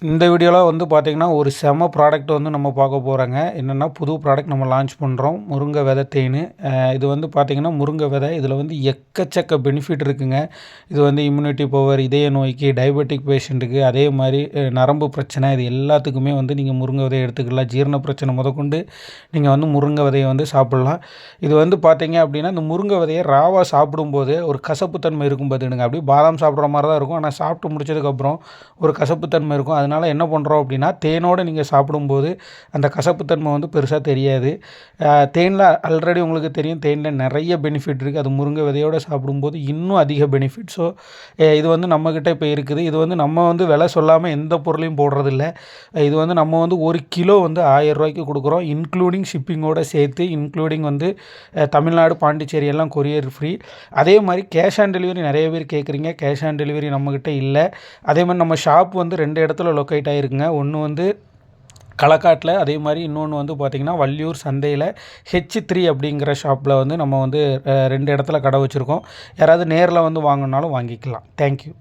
இந்த வீடியோவில் வந்து பார்த்திங்கன்னா ஒரு செம ப்ராடக்ட் வந்து நம்ம பார்க்க போகிறோங்க. என்னென்னா புது ப்ராடக்ட் நம்ம லான்ச் பண்ணுறோம். முருங்கை விதை தேன். இது வந்து பார்த்திங்கன்னா முருங்கை விதை இதில் வந்து எக்கச்சக்க பெனிஃபிட் இருக்குங்க. இது வந்து இம்யூனிட்டி பவர், இதய நோய்க்கு, டயபெட்டிக் பேஷண்ட்டுக்கு, அதே மாதிரி நரம்பு பிரச்சனை, இது எல்லாத்துக்குமே வந்து நீங்கள் முருங்கை விதையை எடுத்துக்கலாம். ஜீரண பிரச்சனை முதற்கொண்டு நீங்கள் வந்து முருங்கை விதையை வந்து சாப்பிட்லாம். இது வந்து பார்த்திங்க அப்படின்னா இந்த முருங்கை விதையை ராவாக சாப்பிடும்போது ஒரு கசப்புத்தன்மை இருக்கும் பார்த்துடுங்க. அப்படியே பாதாம் சாப்பிட்ற மாதிரி தான் இருக்கும். ஆனால் சாப்பிட்டு முடிச்சதுக்கப்புறம் ஒரு கசப்புத்தன்மை இருக்கும். அதனால் என்ன பண்ணுறோம் அப்படின்னா தேனோடு நீங்கள் சாப்பிடும்போது அந்த கசப்புத்தன்மை வந்து பெருசாக தெரியாது. தேனில் ஆல்ரெடி உங்களுக்கு தெரியும், தேனில் நிறைய பெனிஃபிட் இருக்குது. அது முருங்கை விதையோடு சாப்பிடும்போது இன்னும் அதிக பெனிஃபிட். ஸோ இது வந்து நம்மக்கிட்ட இப்போ இருக்குது. இது வந்து நம்ம வந்து விலை சொல்லாமல் எந்த பொருளையும் போடுறதில்ல. இது வந்து நம்ம வந்து 1 கிலோ வந்து 1000 ரூபாய்க்கு கொடுக்குறோம், இன்க்ளூடிங் ஷிப்பிங்கோடு சேர்த்து, இன்க்ளூடிங் வந்து தமிழ்நாடு, பாண்டிச்சேரி எல்லாம் கொரியர் ஃப்ரீ. அதே மாதிரி கேஷ் ஆன் டெலிவரி நிறைய பேர் கேட்குறீங்க. கேஷ் ஆன் டெலிவரி நம்மக்கிட்ட இல்லை. அதே மாதிரி நம்ம ஷாப் வந்து 2 இடத்துல லொக்கேட் ஆகிருக்குங்க. ஒன்று வந்து களக்காட்டில், அதே மாதிரி இன்னொன்று வந்து பார்த்திங்கன்னா வள்ளியூர் சந்தையில் H3 அப்படிங்கிற ஷாப்பில் வந்து நம்ம வந்து 2 இடத்துல கடை வச்சுருக்கோம். யாராவது நேரில் வந்து வாங்கினாலும் வாங்கிக்கலாம். தேங்க்யூ.